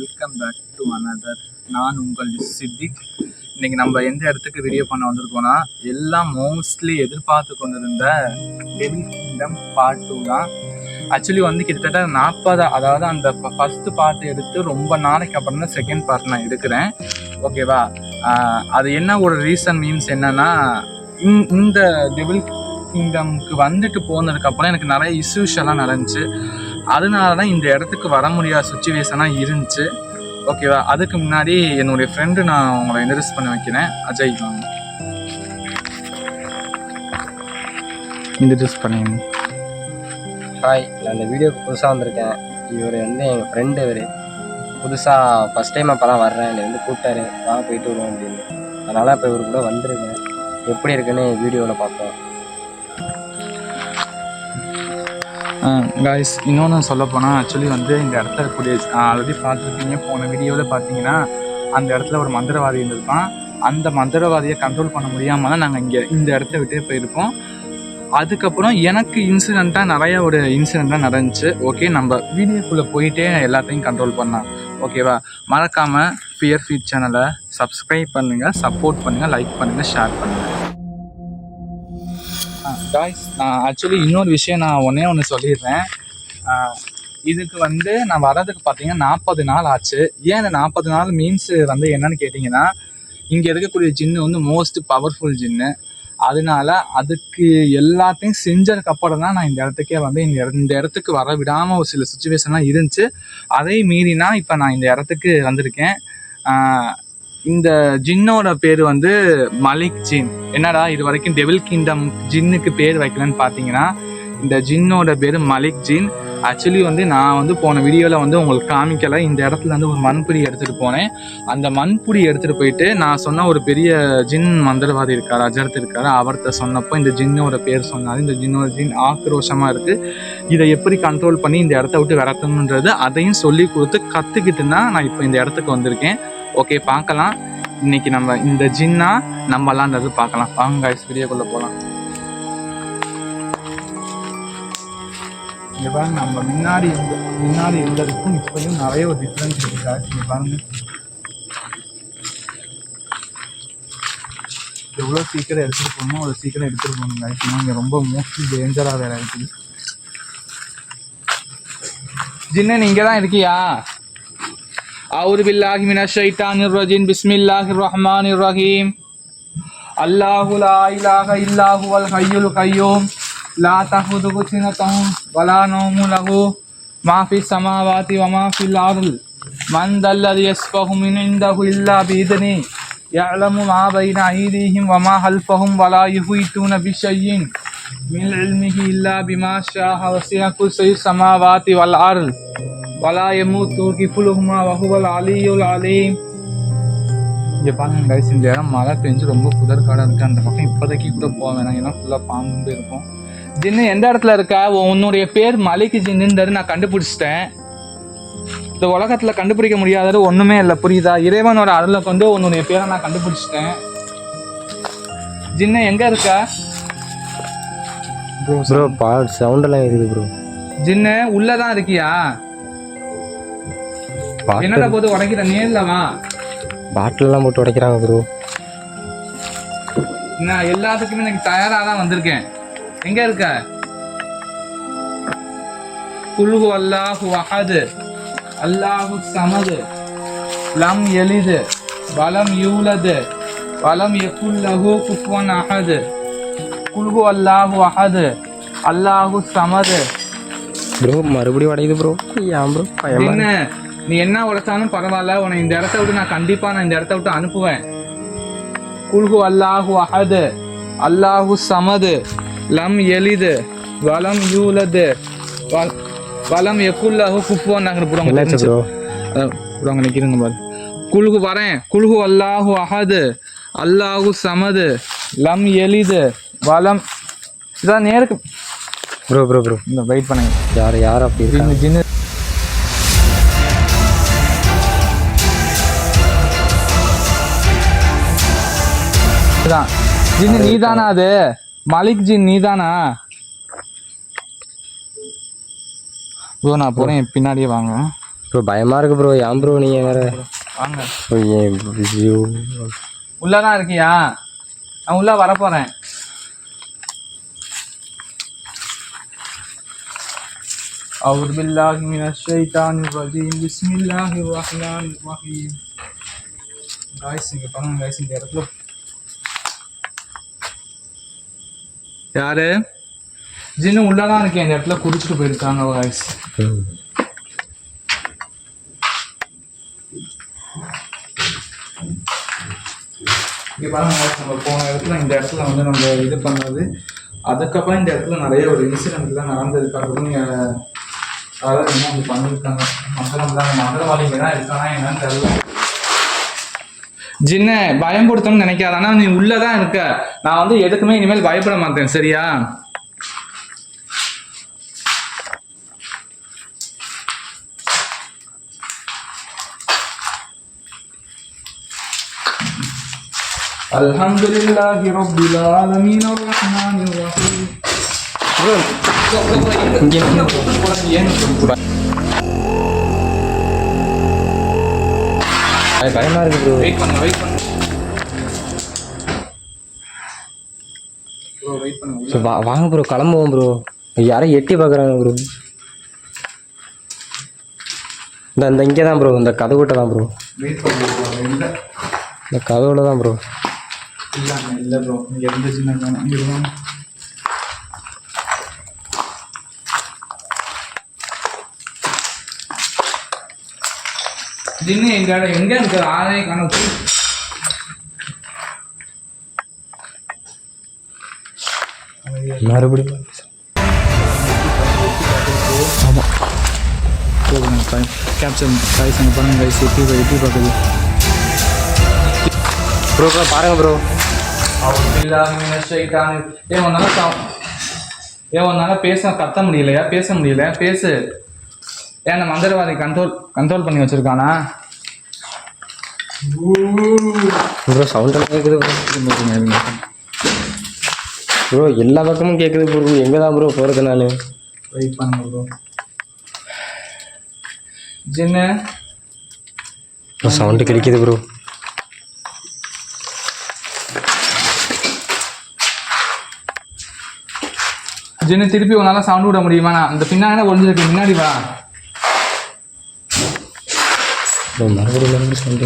Welcome back to another. நான் உங்கள் சித்திக். இன்றைக்கி நம்ம எந்த இடத்துக்கு வீடியோ பண்ண வந்திருக்கோன்னா, எல்லாம் மோஸ்ட்லி எதிர்பார்த்து கொண்டிருந்த டெவில் கிங்டம் பார்ட் 2 தான். ஆக்சுவலி வந்து கிட்டத்தட்ட 40, அதாவது அந்த ஃபஸ்ட்டு பார்ட் எடுத்து ரொம்ப நாளைக்கு அப்புறம் தான் செகண்ட் பார்ட் நான் எடுக்கிறேன். ஓகேவா? அது என்ன ஒரு ரீசன் மீன்ஸ் என்னென்னா, இந்த டெவில் கிங்டம்க்கு வந்துட்டு போனதுக்கப்புறம் எனக்கு நிறைய இஷ்யூஸ் எல்லாம் நடந்துச்சு. அதனால தான் இந்த இடத்துக்கு வர முடியாத சுச்சுவேஷனாக இருந்துச்சு. ஓகேவா? அதுக்கு முன்னாடி என்னுடைய ஃப்ரெண்டு நான் உங்களை இன்ட்ரடியூஸ் பண்ண வைக்கிறேன். அஜய் வாங்க இன்ட்ரடியூஸ் பண்ணிங்க. ஹாய், நான் இந்த வீடியோக்கு புதுசாக வந்திருக்கேன். இவர் வந்து எங்கள் ஃப்ரெண்டு. இவர் புதுசாக ஃபஸ்ட் டைம் அப்போ தான் வர்றேன். என்னை வந்து கூப்பிட்டாரு, நான் போயிட்டு வருவோம் அப்படின்னு. அதனால் இப்போ இவர் கூட வந்திருக்கேன். எப்படி இருக்குன்னு வீடியோவில் பார்ப்போம். காய்ஸ், இன்னொன்று சொல்லப்போனால் ஆக்சுவலி வந்து இந்த இடத்துல இருக்கக்கூடிய ஆல்ரெடி பார்த்துருப்பீங்க. போன வீடியோவில் பார்த்தீங்கன்னா அந்த இடத்துல ஒரு மந்திரவாதி இருந்திருப்பான். அந்த மந்திரவாதியை கண்ட்ரோல் பண்ண முடியாமல் தான் நாங்கள் இங்கே இந்த இடத்த விட்டே போயிருக்கோம். அதுக்கப்புறம் எனக்கு நிறைய ஒரு இன்சிடெண்ட்டாக நடந்துச்சு. ஓகே, நம்ம வீடியோக்குள்ளே போயிட்டே எல்லாத்தையும் கண்ட்ரோல் பண்ணலாம். ஓகேவா? மறக்காமல் ஃபியர் ஃபீட் சேனலை சப்ஸ்கிரைப் பண்ணுங்கள், சப்போர்ட் பண்ணுங்கள், லைக் பண்ணுங்கள், ஷேர் பண்ணுங்கள். காய்ஸ், நான் ஆக்சுவலி இன்னொரு விஷயம் நான் ஒன்று சொல்லிடுறேன். இதுக்கு வந்து நான் வர்றதுக்கு பார்த்தீங்கன்னா 40 நாள் ஆச்சு. ஏன் இந்த 40 நாள் மீன்ஸ் வந்து என்னன்னு கேட்டிங்கன்னா, இங்கே இருக்கக்கூடிய ஜின்னு வந்து மோஸ்ட் பவர்ஃபுல் ஜின்னு. அதனால அதுக்கு எல்லாத்தையும் செஞ்சதுக்கப்புறம் தான் நான் இந்த இடத்துக்கே வந்து இந்த இடத்துக்கு வர விடாமல் ஒரு சில சுச்சுவேஷன்லாம் இருந்துச்சு. அதை மீறினா இப்போ நான் இந்த இடத்துக்கு வந்திருக்கேன். இந்த ஜின்னோட பேர் வந்து மலிக் ஜின். என்னடா இது வரைக்கும் டெவில் கிங்டம் ஜின்னுக்கு பேர் வைக்கலன்னு பார்த்தீங்கன்னா, இந்த ஜின்னோட பேர் மலிக் ஜின். ஆக்சுவலி வந்து நான் வந்து போன வீடியோவில் வந்து உங்களுக்கு காமிக்கலை. இந்த இடத்துல வந்து ஒரு மண்புடி எடுத்துகிட்டு போனேன். அந்த மண்புடி எடுத்துகிட்டு போயிட்டு நான் சொன்ன ஒரு பெரிய ஜின் மந்திரவாதி இருக்கார், அஜர்த் இருக்கார். அவர்கிட்ட சொன்னப்போ இந்த ஜின்னோட பேர் சொன்னார். இந்த ஜின்னோட ஜின் ஆக்ரோஷமாக இருக்குது. இதை எப்படி கண்ட்ரோல் பண்ணி இந்த இடத்த விட்டு விரட்டணுன்றது அதையும் சொல்லி கொடுத்து கற்றுக்கிட்டுன்னா நான் இப்போ இந்த இடத்துக்கு வந்திருக்கேன். ஓகே, பார்க்கலாம். இன்னைக்கு நம்ம இந்த ஜின்னா நம்மலான்றது பார்க்கலாம். வாங்க கைஸ், வீடியோக்குள்ளே போகலாம். இங்கே பாருங்க, நம்ம முன்னாடி இருந்ததுக்கும் இப்போயும் நிறைய ஒரு டிஃப்ரென்ஸ் இருக்கு கைஸ். இங்கே பாருங்க, எவ்வளோ சீக்கிரம் எடுத்துகிட்டு போகணும், அவ்வளோ சீக்கிரம் எடுத்துகிட்டு போகணும் கைஸ். இங்கே ரொம்ப மோஸ்ட்லி டேஞ்சராக வேற இருக்குது. ஜின்னு நீ இங்கே தான் இருக்கியா? أعوذ بالله من الشيطان الرجيم. بسم الله الرحمن الرحيم. الله لا إله إلا هو الحي القيوم لا تأخذه سنة ولا نوم له ما في السماوات وما في الأرض من ذا الذي يشفع عنده إلا بإذنه يعلم ما بين أيديهم وما خلفهم ولا يحيطون بشيء من علمه إلا بما شاء وسع كرسيه السماوات والأرض வலா யமூத்து கிஃபுலுஹுமா வஹுவல் அலியுல் அலீம். இங்கே பாருங்க கைஸ், இந்த இடம் மழை பெஞ்சு ரொம்ப புதற்காடாக இருக்குது. அந்த பக்கம் இப்போதைக்கு கூட போக வேணாம், ஏன்னா ஃபுல்லாக பாம்பு இருக்கும். ஜின்னு எந்த இடத்துல இருக்கா? உன்னுடைய பேர் மலிக் ஜின்னுன்றது நான் கண்டுபிடிச்சிட்டேன். இந்த உலகத்தில் கண்டுபிடிக்க முடியாதது ஒன்றுமே இல்லை, புரியுதா? இறைவனோட அருளை கொண்டு உன்னுடைய பேரை நான் கண்டுபிடிச்சிட்டேன். ஜின்னு எங்கே இருக்கா? ப்ரோ பாட் சவுண்டெல்லாம் இருக்குது ப்ரோ. ஜின்னு உள்ளதான் இருக்கியா? என்னடா போது உடைக்கிற? நேர்ல வா. பாட்டிலெல்லாம் போட்டு உடைக்கிறாங்க ப்ரோ. நான் எல்லாத்துக்குமே எனக்கு தயாரா தான் வந்திருக்கேன். எங்க இருக்க? குல்ஹு அல்லாஹு அஹத் அல்லாஹு ஸமத் லம் யலித் வலம் யூலத் வலம் யகுல் லஹு குஃபுவன் அஹத். குல்ஹு அல்லாஹு அஹத் அல்லாஹு ஸமத். ப்ரோ மறுபடியும் உடையுது ப்ரோ. ஏன் ப்ரோ? என்ன நீ என்ன உடைச்சாலும் பரவாயில்ல, உன்னை இந்த இடத்த விட்டு நான் கண்டிப்பா இந்த இடத்த விட்டு அனுப்புவேன். குல்ஹு அல்லாஹு அஹத் அல்லாஹு ஸமத் லம் யலித் வலம் யூலத் வலம் யகுல் லஹு குஃபுவன் அஹத். புறங்க நிக்கிறங்க பாரு. குல்ஹு வரேன். குல்ஹு அல்லாஹு அஹத் அல்லாஹு ஸமத் லம் யலித் வலம். இதான் நேருக்கு ப்ரோ இந்த வெயிட் பண்ணுங்க. யார் அப்படி இருக்காங்க? ஜின்னு தான். ஜின்னு நீதானா? அது மலிக் ஜின் நீதானா? ப்ரோ நான் போகிறேன், பின்னாடியே வாங்க. ப்ரோ பயமாக இருக்குது ப்ரோ. ஏன் ப்ரோ நீங்கள் வேறு வாங்க. ஐயோ உள்ளதான் இருக்கியா? நான் உள்ள வரப்போறேன். أعوذ بالله من الشيطان الرجيم بسم الله الرحمن الرحيم. गाइस இங்க பாருங்க गाइस, இந்த இடத்துல யாரு ஜின்னு உள்ளதான் இருக்கேன். இந்த இடத்துல குடிச்சிட்டு போயிருக்காங்க गाइस. இங்க பாருங்க guys, நம்ம போன இடத்துல இந்த இடத்துல வந்து நம்ம இது பண்ணது, அதுக்கப்புறம் இந்த இடத்துல நிறைய ஒரு இன்சிடென்ட்லாம் நடந்ததுக்காகவும் அதாவது என்ன அப்படி பண்ணியிருக்காங்க. மந்திரவாதிங்க தான் இருக்கானா என்னன்னு தெரியல. ஜின்ன பயன்படுத்தணும்னு நினைக்காத, ஆனா நீ உள்ளதான் இருக்க. நான் வந்து எதுக்குமே இனிமேல் பயப்பட மாட்டேன், சரியா? அல்ஹம்துலில்லாஹி ரப்பில் ஆலமீன் அர்ரஹ்மானிர் ரஹீம். பயமா இருக்கு ப்ரோ. வெயிட் பண்ணு ப்ரோ, வெயிட் பண்ணு. வாங்க ப்ரோ, கிளம்புவோம் ப்ரோ. யாரும் எட்டி பார்க்குறாங்க ப்ரோ. இந்த இங்கே தான் ப்ரோ, இந்த கதவுகிட்ட தான் ப்ரோ. வெயிட் பண்ணு ப்ரோ. இந்த கதவுல தான் ப்ரோ. இல்லை ப்ரோ, இங்கே இருந்துச்சுன்னா இங்கே ஜின்னு எங்க இருக்கு? ஆளே காணோம். மறுபடியும் ஆமாம் கேப்சர் கைஸ் அங்கே பாருங்க கைஸ், எட்டி பார்க்குது ப்ரோ. பாருங்க ப்ரோ. உன்னால கத்த முடியலையா? பேச முடியல? பேசு. ஏன் நம்ம மந்திரவாதி கண்ட்ரோல் பண்ணி வச்சிருக்கானா? ப்ரோ சவுண்ட் கேட்குது ப்ரோ. எல்லா பக்கமும் கேட்குது ப்ரோ. எங்கே தான் ப்ரோ போகிறது? நான் வெயிட் பண்ணுங்க ப்ரோ. ஜின்னு சவுண்டு கிடைக்குது ப்ரோ. ஜின்னு திருப்பி உன்னால சவுண்ட் விட முடியுமா? நான் அந்த பின்னாடி ஒழிஞ்சிருக்கு, முன்னாடி வா. மறுபடியும் சவுண்டு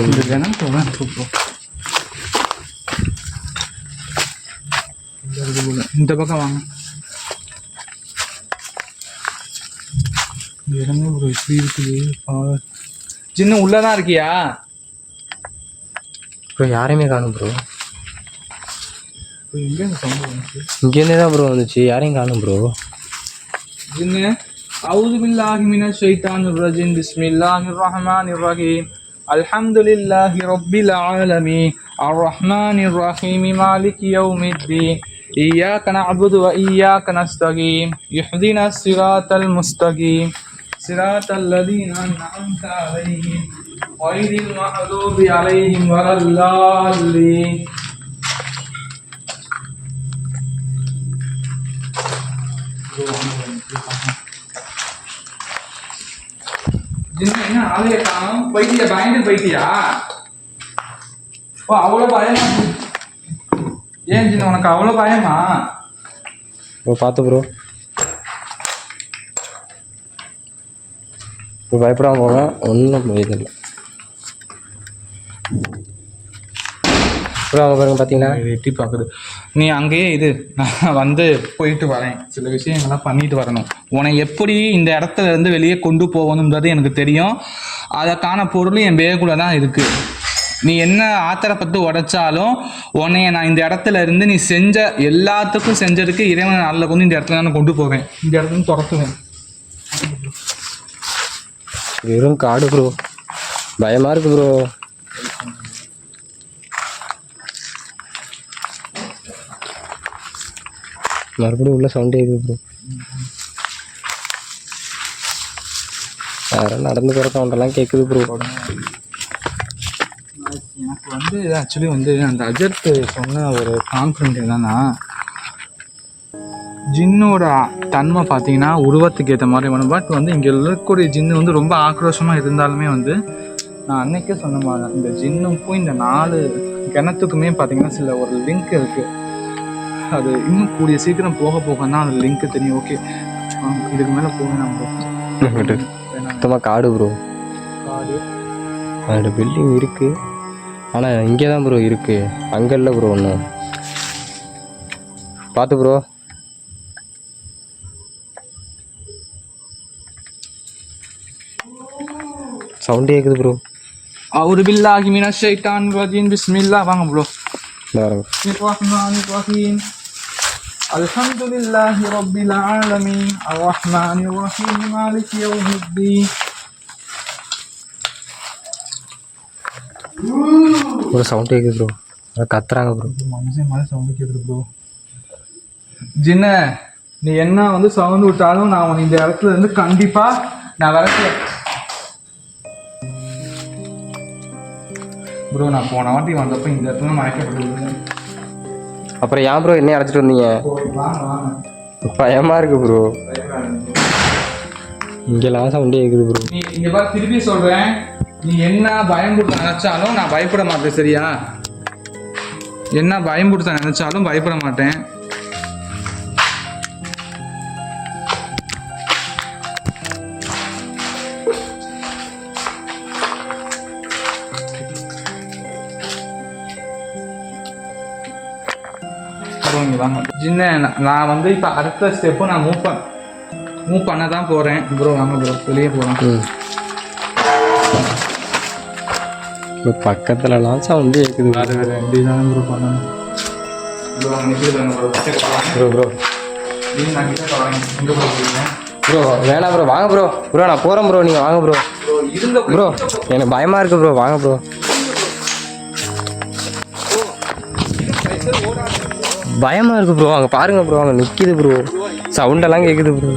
இந்த பக்கம் வாங்க. இடமே ப்ரோ இப்படி இருக்குது. ஜின்னு உள்ளதான் இருக்கியா ப்ரோ? யாரையுமே காணும் ப்ரோ. எங்கேருந்து சவுண்ட் வந்துச்சு? இங்கேருந்தே தான் ப்ரோ வந்துச்சு. யாரையும் காணும் ப்ரோ. ஜின்னு أعوذ بالله من الشيطان الرجيم بسم الله الرحمن الرحيم الحمد لله رب العالمين الرحمن الرحيم مالك يوم الدين إياك نعبد وإياك نستعين اهدنا الصراط المستقيم صراط الذين أنعمت عليهم غير المغضوب عليهم ولا الضالين. என்ன ஆளைய காணும்? போயிட்டியா? பயந்து போயிட்டியா? ஓ அவ்வளோ பயமா? ஏன் ஜின்னு உனக்கு அவ்வளோ பயமா? ப்ரோ பார்த்து ப்ரோ. இப்போ பயப்படாமல் போங்க, ஒன்றும் இதுல்லை ப்ரோ. அவங்க பாருங்க, பார்த்தீங்கன்னா எட்டி பார்க்குது. நீ அங்கேயே இது, நான் வந்து போயிட்டு வரேன், சில விஷயங்கள்லாம் பண்ணிட்டு வரணும். உன்னை எப்படி இந்த இடத்துல இருந்து வெளியே கொண்டு போகணுன்றது எனக்கு தெரியும். அதற்கான பொருள் என் பேகுள்ள தான் இருக்கு. நீ என்ன ஆத்திரப்பட்டு உடைச்சாலும் உன்னைய நான் இந்த இடத்துல இருந்து நீ செஞ்ச எல்லாத்துக்கும் செஞ்சதுக்கு இறைவன் நாளில் கொண்டு இந்த இடத்துல நான் கொண்டு போவேன். இந்த இடத்துல துரத்துவேன். வெறும் காடு ப்ரோ. பயமாக இருக்கு ப்ரோ. மறுபடியும் உள்ள சவுண்டே இருக்குது ப்ரோ. யாரும் நடந்து போகிற சவுண்டெல்லாம் கேட்குது ப்ரோ. எனக்கு வந்து ஆக்சுவலி வந்து அந்த அஜர்த்து சொன்ன ஒரு கான்ஃபிடென்ட் என்னன்னா, ஜின்னோட தன்மை பார்த்தீங்கன்னா உருவத்துக்கு ஏற்ற மாதிரி வேணும். பட் வந்து இங்கே இருக்கக்கூடிய ஜின்னு வந்து ரொம்ப ஆக்ரோஷமாக இருந்தாலுமே வந்து நான் அன்னைக்கே சொன்ன மாதிரி இந்த ஜின்னுக்கும் இந்த 4 கிணத்துக்குமே பார்த்தீங்கன்னா சில ஒரு லிங்க் இருக்குது. அது இன்னும் கூடிய சீக்கிரம் போக போக தான் அந்த லிங்க் தெரியும். ஓகே, இதுக்கு மேலே போகணும் ப்ரோ. சுத்தமாக காடு ப்ரோ. காடு பில்டிங் இருக்குது, ஆனால் இங்கே தான் ப்ரோ இருக்குது, அங்கே இல்லை ப்ரோ. ஒன்றும் பார்த்து ப்ரோ. சவுண்டே கேட்குது ப்ரோ. அவுது பில்லாஹி மினஷ் ஷைத்தானிர் ரஜீம். பிஸ்மில்லாஹ். வாங்க ப்ரோ. ரஹ்மானிர் அல்ஹம்துலில்லாஹி ரப்பில் ஆலமீன் அர்ரஹ்மானிர் ரஹீம் மாலிகி யௌமித்தீன். ஒரு சவுண்ட் கேட்குது ப்ரோ. கத்துறாங்க ப்ரோ. மனுஷன் மாதிரி சவுண்டு கேட்குது ப்ரோ. ஜின்ன, நீ என்ன வந்து சவுண்டு விட்டாலும் நான் உன் இந்த இடத்துல இருந்து கண்டிப்பா நான் வரல ப்ரோ. நான் போன வாட்டி வந்தப்போ இந்த இடத்துல மயக்கப்பட்டு. அப்புறம் ஏன் ப்ரோ என்ன அழைச்சிட்டு வந்தீங்க? பயமா இருக்கு ப்ரோ. இங்கெல்லாம் சவுண்டே கேட்குது ப்ரோ. நீ இங்க பாரு, திருப்பி சொல்றேன், நீ என்ன பயம்படுத்த நினைச்சாலும் நான் பயப்பட மாட்டேன், சரியா? என்ன பயம்படுத்த நினைச்சாலும் பயப்பட மாட்டேன். ஜின்ன, நான் வந்து இப்போ அடுத்த ஸ்டெப்பு நான் மூவ் பண்ண தான் போகிறேன் ப்ரோ. வாங்க ப்ரோ, வெளியே போகிறேன். பக்கத்துலலாம் சவுண்டு கேட்குது. அது ரெண்டு தானே ப்ரோ பண்ணணும் ப்ரோ. ப்ரோ ப்ரோ ப்ரோ வேணாம் ப்ரோ, வாங்க ப்ரோ. ப்ரோ நான் போகிறேன் ப்ரோ, நீங்கள் வாங்க ப்ரோ. ப்ரோ எனக்கு பயமாக இருக்குது ப்ரோ, வாங்க ப்ரோ. பயமாக இருக்குது ப்ரோ, அங்கே பாருங்கள் ப்ரோ, அங்கே நிற்கிது ப்ரோ, சவுண்டெல்லாம் கேட்குது ப்ரோ.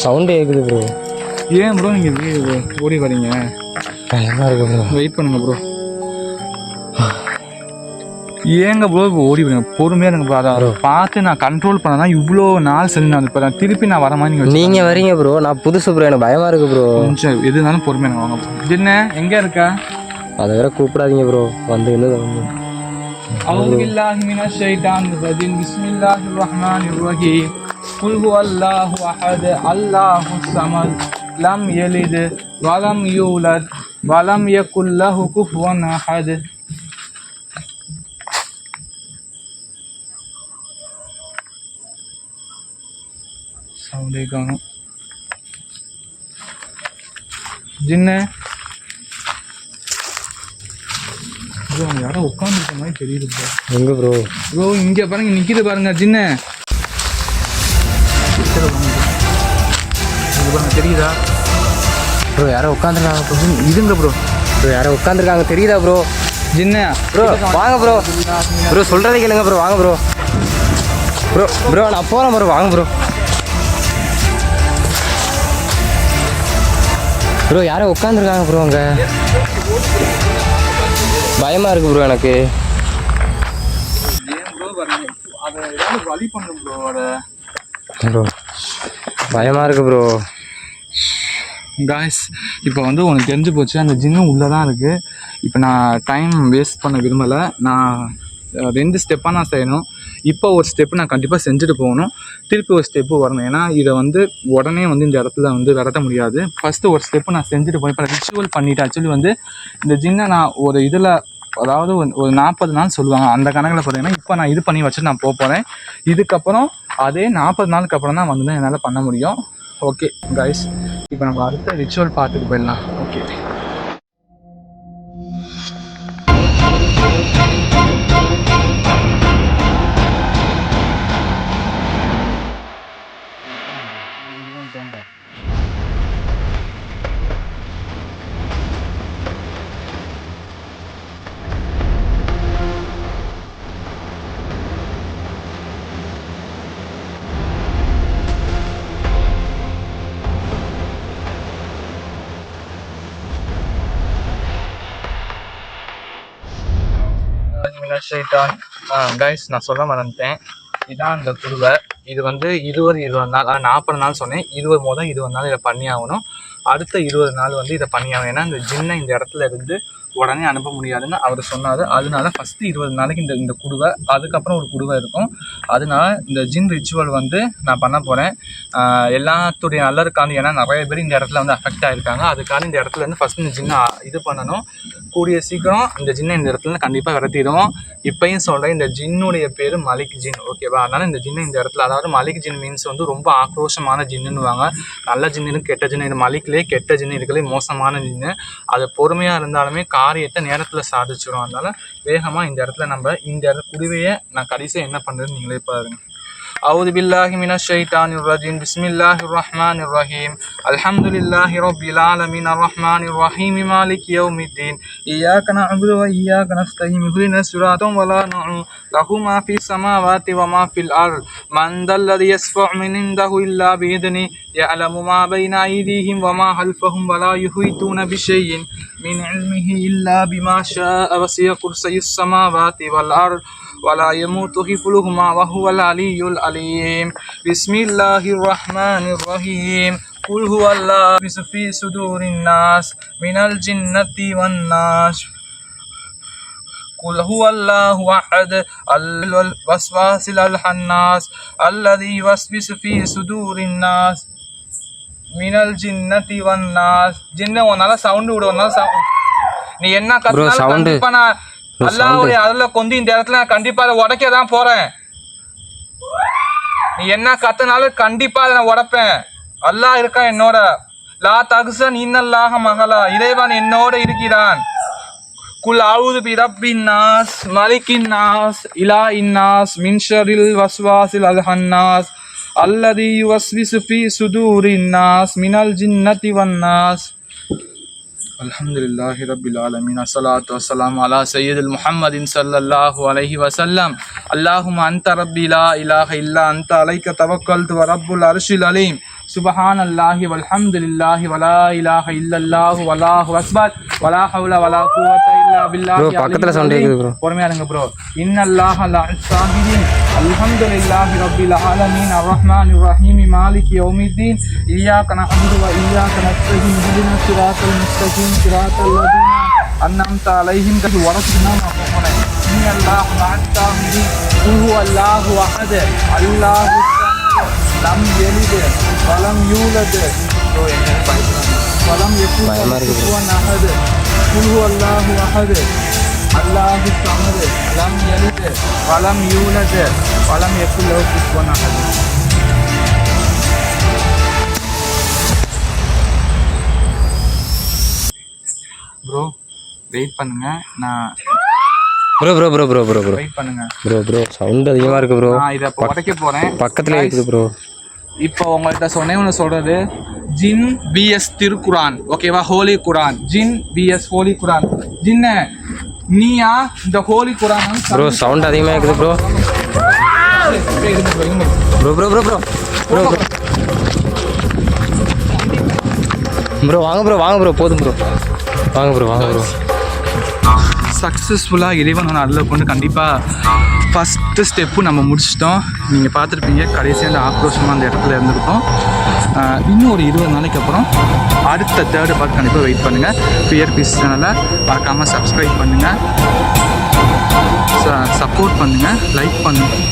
சவுண்டு கேட்குது ப்ரோ. ஏன் ப்ரோ நீங்கள் ஓடி வரீங்க? பயமாக இருக்குது ப்ரோ. வெயிட் பண்ணுங்க ப்ரோ. ஏங்க ப்ரோ இப்போ ஓடி வரீங்க? பொறுமையாக இருங்க ப்ரோ. அதை பார்த்து நான் கண்ட்ரோல் பண்ண தான் இவ்வளோ நாள் சரி. நான் இப்போ திருப்பி நான் வர மாதிரி நீங்கள் வரீங்க ப்ரோ. நான் புதுசு ப்ரோ, எனக்கு பயமாக இருக்குது ப்ரோ. கொஞ்சம் எது இருந்தாலும் பொறுமையாக வாங்க ப்ரோ. என்ன எங்கே இருக்கா? அதை வேற கூப்பிடாதீங்க ப்ரோ. வந்து அவுது பில்லாஹி மினஷ் ஷைத்தானிர் ரஜீம். பிஸ்மில்லாஹிர் ரஹ்மானிர் ரஹீம். குல் ஹுவல்லாஹு அஹத் அல்லாஹுஸ் ஸமத் லம் யலித் வலம் யூலத் வலம் யகுல் லஹு குஃபுவன் அஹத். சவுண்டே காணும். ஜின்ன ப்ரோ, யாரோ உட்காந்துருக்க மாதிரி தெரியுது ப்ரோ. எங்கே ப்ரோ? ப்ரோ இங்கே பாருங்க, நிற்கிது பாருங்க ஜின்ன. தெரியுதா ப்ரோ? யாரோ உட்காந்துருக்காங்க. இதுங்க ப்ரோ. ப்ரோ யாரோ உட்காந்துருக்காங்க, தெரியுதா ப்ரோ? ஜின்ன ப்ரோ வாங்க ப்ரோ. ப்ரோ சொல்கிறதே கேளுங்க ப்ரோ, வாங்க ப்ரோ. ப்ரோ ப்ரோ நான் போகிறேன் ப்ரோ, வாங்க ப்ரோ. ப்ரோ யாரோ உட்காந்துருக்காங்க ப்ரோ, அங்கே பயமாக இருக்குது ப்ரோ எனக்கு. ஏன் ப்ரோ வரீங்க? அதை ஏதாவது வழி பண்ணும் ப்ரோ. ப்ரோ பயமாக இருக்குது ப்ரோ. காய்ஸ், இப்போ வந்து உனக்கு தெரிஞ்சு போச்சு, அந்த ஜின்னும் உள்ளே தான் இருக்குது. இப்போ நான் டைம் வேஸ்ட் பண்ண விரும்பலை. நான் 2 ஸ்டெப்பாக நான் செய்யணும். இப்போ ஒரு ஸ்டெப்பு நான் கண்டிப்பாக செஞ்சுட்டு போகணும், திருப்பி ஒரு ஸ்டெப்பு வரணும். ஏன்னா இதை வந்து உடனே வந்து இந்த இடத்துல வந்து விரட்ட முடியாது. ஃபஸ்ட்டு ஒரு ஸ்டெப்பு நான் செஞ்சுட்டு போய் இப்போ ரிச்சுவல் பண்ணிவிட்டு ஆக்சுவலி வந்து இந்த ஜின்னை நான் ஒரு இதில், அதாவது ஒரு 40 நாள் சொல்லுவாங்க, அந்த கணக்கில் பார்த்தீங்கன்னா இப்போ நான் இது பண்ணி வச்சுட்டு நான் போகிறேன். இதுக்கப்புறம் அதே 40 நாளுக்கு அப்புறம் தான் வந்து என்னால் பண்ண முடியும். ஓகே கைஸ், இப்போ நம்ம அடுத்த ரிச்சுவல் பார்த்துட்டு போயிடலாம். ஓகே الشيطان கைஸ் நான் சொல்ல மறந்துட்டேன். இதான் அந்த குடுவை. இது வந்து 20 நாள் 40 நாள் சொன்னேன். 20 நாள் இதை பண்ணி ஆகணும். அடுத்த 20 நாள் வந்து இதை பண்ணி ஆகணும். ஏன்னா இந்த ஜின்னை இந்த இடத்துல இருந்து உடனே அனுப்ப முடியாதுன்னு அவர் சொன்னார். அதனால ஃபஸ்ட்டு 20 நாளைக்கு இந்த குடுவை, அதுக்கப்புறம் ஒரு குடுவை இருக்கும். அதனால இந்த ஜின் ரிச்சுவல் வந்து நான் பண்ண போகிறேன். எல்லாத்துடைய நல்லதுக்காண்டி. ஏன்னா நிறைய பேர் இந்த இடத்துல வந்து அஃபெக்ட் ஆகிருக்காங்க. அதுக்காண்டி இந்த இடத்துல இருந்து ஃபஸ்ட்டு இந்த ஜின்னை இது பண்ணணும். கூடிய சீக்கிரம் இந்த ஜின்னை இந்த இடத்துல கண்டிப்பாக விரட்டிடுவோம். இப்பயும் சொல்கிறேன், இந்த ஜின்னுடைய பேர் மலிக் ஜின், ஓகேவா? அதனால் இந்த ஜின்னை இந்த இடத்துல, அதாவது மலிக் ஜின் மீன்ஸ் வந்து ரொம்ப ஆக்ரோஷமான ஜின்னுவாங்க. நல்ல ஜின்னு கெட்ட ஜின்னு. இது மலிக்லேயே கெட்ட ஜின்னு இருக்கிறதே மோசமான ஜின்னு. அது பொறுமையாக இருந்தாலுமே காரியத்தை நேரத்தில் சாதிச்சிடும். அதனால வேகமாக இந்த இடத்துல நம்ம இந்த குடுவையை நான் கடைசியாக என்ன பண்ணுறதுன்னு நீங்களே பாருங்க. أعوذ بالله من الشيطان الرجيم. بسم الله الرحمن الرحيم. الحمد لله رب العالمين الرحمن الرحيم مالك يوم الدين. إياك نعبد وإياك نستعين اهدنا الصراط ولا نعوذ له ما في السماوات وما في الأرض من ذا الذي يشفع من عنده إلا بإذنه يعلم ما بين أيديهم وما خلفهم ولا يحيطون بشيء من علمه إلا بما شاء وسع كرسيه السماوات والأرض ولا يموت حفظهما وهو العلي العليم. بسم الله الرحمن الرحيم. قل هو الله في صدور الناس من الجنة والناس. قل هو الله أحد الوسواس الخناس الذي يوسوس في صدور الناس من الجنة والناس. ஜின்ன ஒன்னால சவுண்ட் விடு, ஒன்னால நீ என்ன கத்துனாலும் கண்டிப்பா நான் அல்லாஹ்வுடைய அதுல கொண்டு இந்த இடத்துல நான் கண்டிப்பா அதை உடைக்க தான் போறேன். நீ என்ன கத்துனாலும் கண்டிப்பா அதை நான் உடைப்பேன். அல்லாஹ் இருக்கா என்னோட. லா தகுசன் இன்னல்லாஹ மகளா, இறைவன் என்னோட இருக்கிறான். குல் அவுது பி ரப்பின் நாஸ் மலிக்கின் நாஸ் இலாஹின் நாஸ் மின் ஷர்ரில் வஸ்வாசில் அல்ஹன்னாஸ் அல்லதி யுவஸ்விசு ஃபீ சுதூரின் நாஸ் மினல் ஜின்னதி வன் நாஸ். அல்ஹம்துலில்லாஹி ரப்பில் ஆலமீன். அஸ்ஸலாத்து வஸ்ஸலாமு அலா சய்யிதில் முஹம்மதின் ஸல்லல்லாஹு அலைஹி வஸல்லம். அல்லாஹும்ம அன்த ரப்பி லா இலாஹ இல்லா அன்த அலைக தவக்கல்து வ ரப்புல் அர்ஷில் அலீம். சுப்ஹானல்லாஹி வல்ஹம்துலில்லாஹி வலா இலாஹ இல்லல்லாஹு வல்லாஹு அக்பர் வலா ஹவ்ல வலா குவத இல்லா பில்லாஹி. ப்ரோ பக்கத்துல சவுண்ட் கேக்குது ப்ரோ. பொறுமையா இருங்க ப்ரோ. இன்னல்லாஹ லஅஸ்ஸாபிரின். அல்ஹம்துலில்லாஹி ரப்பில் ஆலமீன் அர்ரஹ்மானிர் ரஹீம் மாலிகி யௌமிddin. இய்யாக நஅபுது வ இய்யாக நஸ்தஈன். இஹ்தினஸ் ஸிராத்தல் முஸ்தகீம் ஸிராத்தல் லதீன அன்அம்த அலைஹிம். கது வரதுனா நான் போறேன். இன்னல்லாஹ லஅஸ்ஸாபிரின். குல் ஹுவல்லாஹு அஹத் அல்லாஹு லம் யலித் வலம் யூலத். ப்ரோ என்ன பைசலாம் வலம் யகுல் குஃபுவன் அஹத். குல் ஹுவல்லாஹு அஹத் அல்லாஹு ஸமத் லம் யலித் வலம் யூலத் வலம் யகுல் லஹு குஃபுவன் அஹத். ப்ரோ வெயிட் பண்ணுங்க. நான் ப்ரோ வெயிட் பண்ணுங்க ப்ரோ சவுண்ட் அதிகமா இருக்கு ப்ரோ. நான் இதை உடைக்க போறேன். பக்கத்துல இருக்குது ப்ரோ. இப்போ உங்கள்கிட்ட ஒன்று சொல்றது, ஜின் பிஎஸ் திருக்குரான், ஓகேவா? ஹோலி குரான். ஜின் பிஎஸ் ஹோலி குரான். ஜின்ன நீயா இந்த ஹோலி குரான் ப்ரோ சவுண்ட் அதிகமா இருக்குது ப்ரோ. ப்ரோ வாங்க ப்ரோ போதும் ப்ரோ. வாங்க ப்ரோ. சக்ஸஸ்ஃபுல்லாக இறைவன் அதில் கொண்டு கண்டிப்பாக ஃபஸ்ட்டு ஸ்டெப்பு நம்ம முடிச்சிட்டோம். நீங்கள் பார்த்துருப்பீங்க கடைசியாக அந்த ஆக்ரோஷமாக அந்த இடத்துல இருந்திருக்கோம். இன்னும் ஒரு 20 நாளைக்கு அப்புறம் அடுத்த தேர்டு பார்ட் கண்டிப்பாக வெயிட் பண்ணுங்கள். பியர் பீஸ் சேனலை மறக்காமல் சப்ஸ்கிரைப் பண்ணுங்கள், சப்போர்ட் பண்ணுங்கள், லைக் பண்ணுங்கள்.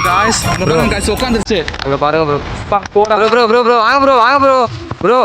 காய்ஸ் உட்காந்துருச்சு அங்கே பாருங்க ப்ரோ. போடா. ப்ரோ வாங்க ப்ரோ.